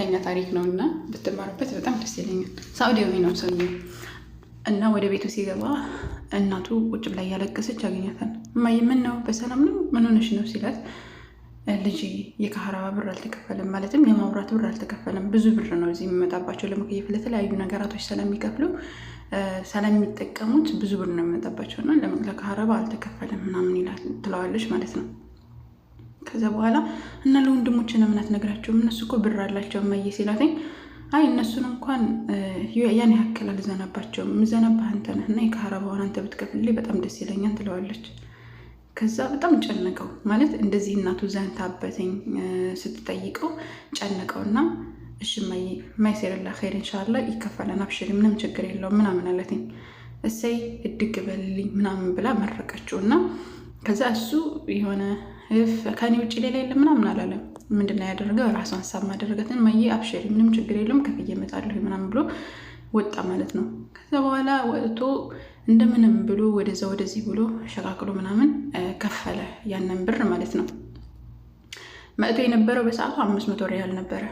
እውነተኛ ታሪክ ነውና ብትማሩበት በጣም ደስ ይለኛል። ሳዑዲያዊ ነው ሰውዬው እና ወደ ቤቱ ሲገባ እናቱ ቁጭ ብላ እያለቀሰች ያገኛታል። እማዬ ምን ነው በሰላም ነው ምን ሆነሽ ነው ሲላት፣ ልጅ የካህራባ ብር አልተከፈለም፣ ማለትም የማብራት ብር አልተከፈለም። ብዙ ብር ነው እዚህ የሚመጣባቸው ለመከየፍ ለተለያዩ ነገራቶች ስለሚከፍሉ ስለሚጠቀሙት ብዙ ብር ነው የሚመጣባቸው እና ለካህራባ አልተከፈለም ምናምን ይላል ትለዋለች ማለት ነው። ከዛ በኋላ እና ለወንድሞችን ለምን አትነግራቸውም? እነሱ እኮ ብር አላቸው እማዬ ሲላትኝ፣ አይ እነሱን እንኳን ያን ያክል አልዘናባቸውም፣ የምዘናባህ አንተ ነህ እና የካህራባውን አንተ ብትከፍልልኝ በጣም ደስ ይለኛል ትለዋለች። ከዛ በጣም ጨነቀው ማለት እንደዚህ እናቱ ዘንታበትኝ ስትጠይቀው ጨነቀውና እሺ እማዬ ማይሰረላ ኸይር ኢንሻአላህ ይከፈላል፣ አብሽሪ ምንም ችግር የለውም ምናምን አለትኝ። እሰይ እድግ በልልኝ ምናምን ብላ መረቀችውና ከዛ እሱ የሆነ ከኔ ውጭ ሌላ የለም ምናምን አላለም። ምንድነው ያደረገው? ራሷን ሳም ማደረገትን እማዬ አብሽሪ ምንም ችግር የለውም ከፍዬ እመጣለሁ ምናምን ብሎ ወጣ ማለት ነው። ከዛ በኋላ ወጥቶ እንደምንም ብሎ ወደዛ ወደዚህ ብሎ ሸቃቅሎ ምናምን ከፈለ ያንን ብር ማለት ነው። መጥቶ የነበረው በሰዓቱ 500 ሪያል ነበረ።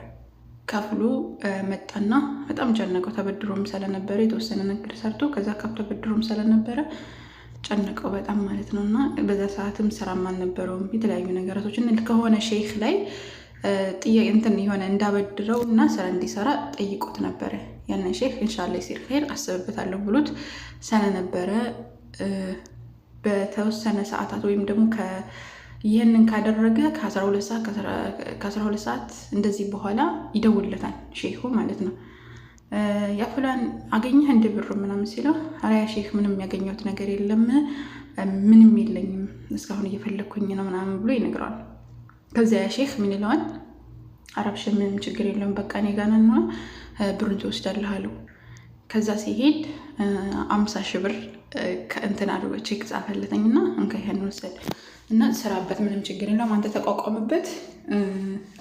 ከፍሎ መጣና በጣም ጨነቀው። ተበድሮም ስለነበረ የተወሰነ ነገር ሰርቶ ከዛ ተበድሮም ስለነበረ ጨነቀው በጣም ማለት ነው። እና በዛ ሰዓትም ስራም አልነበረውም የተለያዩ ነገራቶችን ከሆነ ሼክ ላይ እንትን የሆነ እንዳበድረው እና ስራ እንዲሰራ ጠይቆት ነበረ። ያንን ሼክ ኢንሻአላህ ይሲር ኸይር አስብበታለሁ ብሎት ስለነበረ በተወሰነ ሰዓታት ወይም ደግሞ ይህንን ካደረገ ከ12 ሰዓት እንደዚህ በኋላ ይደውልለታል ሼኹ ማለት ነው። ያ ፍላን አገኘህ እንደ ብር ምናምን ሲለው፣ ኧረ ያ ሼክ ምንም ያገኘሁት ነገር የለም ምንም የለኝም እስካሁን እየፈለግኩኝ ነው ምናምን ብሎ ይነግረዋል። ከዚያ ያ ሼክ ምን ይለዋል? አረብሽ ምንም ችግር የለውም በቃ እኔ ጋር ነን ብሩን ትወስዳለህ አለው። ከዛ ሲሄድ 50 ሺህ ብር ከእንትን አድርጎ ቼክ ጻፈለተኝና እንካ ይሄን ወሰድ እና ስራበት ምንም ችግር የለውም አንተ ተቋቋምበት፣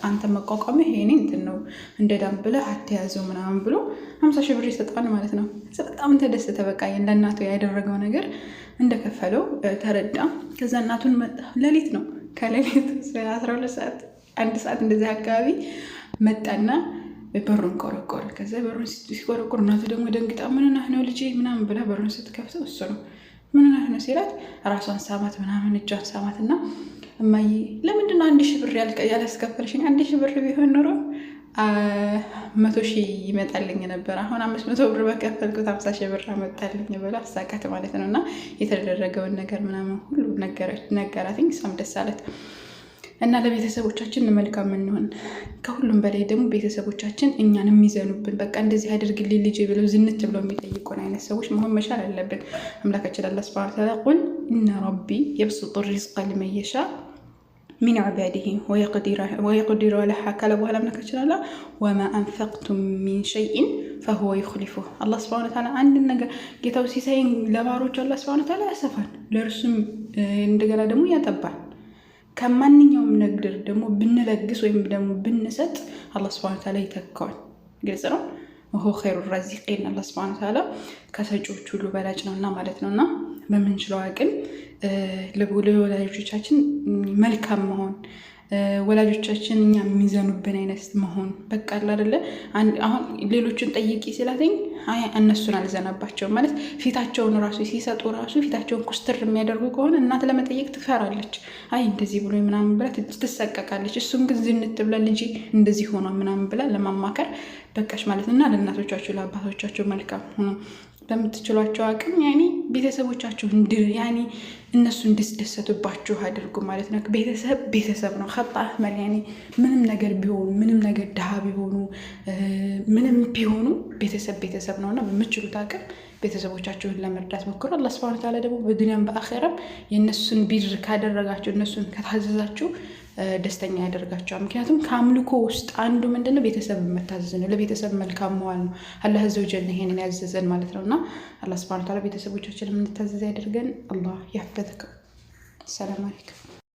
አንተ መቋቋምህ ይሄኔ እንትን ነው እንደ ዳም ብለህ አትያዘው ምናምን ብሎ 50 ሺህ ብር ይሰጣል ማለት ነው። በጣም ተደሰተ። በቃ ለእናቱ ያደረገው ነገር እንደከፈለው ተረዳ። ከዛ እናቱን መጣ። ሌሊት ነው ከሌሊት 12 ሰዓት 1 ሰዓት እንደዚህ አካባቢ መጣና በሩን ቆረቆረ። ከዛ በሩን ሲቆረቆር እናቱ ደግሞ ደንግጣ ምን ነህ ነው ልጄ ምናምን ብላ በሩን ስትከፍተው እሱ ነው ምን ነህ ነው ሲላት ራሷን ሳማት ምናምን እጇን ሳማት እና እማዬ ለምንድን ነው 1 ሺህ ብር ያላስከፈልሽኝ? 1 ሺህ ብር ቢሆን ኖሮ 100 ሺህ ይመጣልኝ ነበር። አሁን 500 ብር በከፈልኩት 50 ሺህ ብር አመጣልኝ ብላ አሳቃት ማለት ነው። እና የተደረገውን ነገር ምናምን ሁሉ ነገራትኝ። እሷም ደስ አለት እና ለቤተሰቦቻችን መልካም እንሆን። ከሁሉም በላይ ደግሞ ቤተሰቦቻችን እኛን የሚዘኑብን በቃ እንደዚህ አድርግልኝ ልጄ ብለው ዝንት ብለው የሚጠይቁን አይነት ሰዎች መሆን መቻል አለብን። አምላካችን አላህ ሱብሓነሁ ወተዓላ ቁል ኢነ ረቢ የብሱጡ ሪዝቀ ሊመን የሻእ ሚን ዒባዲሂ ወየቅዲሩ ለሃ ካለ በኋላ አምላካችን አላህ ወማ አንፈቅቱም ሚን ሸይኢን ፈሁወ ዩኽሊፉሁ። አላህ ሱብሓነሁ ወተዓላ አንድን ነገር ጌታው ሲሳይን ለባሮቹ አላህ ሱብሓነሁ ወተዓላ ያሰፋል፣ ለእርሱም እንደገና ደግሞ ያጠባል። ከማንኛውም ነገር ደግሞ ብንለግስ ወይም ደግሞ ብንሰጥ አላህ ሱብሓነሁ ወተዓላ ይተካዋል። ግልጽ ነው። ወሆ ኸይሩ ራዚቂን አላህ ሱብሓነሁ ወተዓላ ከሰጪዎች ሁሉ በላጭ ነውና ማለት ነውና በምንችለው አቅም ለወላጆቻችን መልካም መሆን፣ ወላጆቻችን እኛ የሚዘኑብን አይነት መሆን በቃ አይደለ። አሁን ሌሎችን ጠይቂ ሲላተኝ አይ እነሱን አልዘናባቸውም ማለት ፊታቸውን ራሱ ሲሰጡ ራሱ ፊታቸውን ኩስትር የሚያደርጉ ከሆነ እናት ለመጠየቅ ትፈራለች። አይ እንደዚህ ብሎ ምናምን ብላ ትሰቀቃለች። እሱም ግን ዝንት ብላ ልጅ እንደዚህ ሆኗ ምናምን ብላ ለማማከር በቃሽ ማለት እና ለእናቶቻቸው ለአባቶቻቸው መልካም ሆኖ በምትችሏቸው አቅም ያኔ ቤተሰቦቻችሁ ያኔ እነሱ እንድትደሰቱባችሁ አድርጉ ማለት ነው። ቤተሰብ ነው ኸጣ አህመል ያኔ ምንም ነገር ቢሆኑ ምንም ነገር ድሃ ቢሆኑ ምንም ቢሆኑ ቤተሰብ ነውና በምትችሉት አቅም ቤተሰቦቻችሁን ለመርዳት ሞክሩ። አላህ ሱብሓነሁ ወተዓላ ደግሞ በዱንያም በአኺራም የእነሱን ቢር ካደረጋችሁ እነሱን ከታዘዛችሁ ደስተኛ ያደርጋቸዋል። ምክንያቱም ከአምልኮ ውስጥ አንዱ ምንድነው? ቤተሰብ መታዘዝ ነው። ለቤተሰብ መልካም መዋል ነው። አላህ ዘወጀል ይሄንን ያዘዘን ማለት ነውና አላህ ሱብሓነሁ ወተዓላ ቤተሰቦቻችንን እንታዘዝ ያደርገን። አላህ ያፈተከ። ሰላም አለይኩም።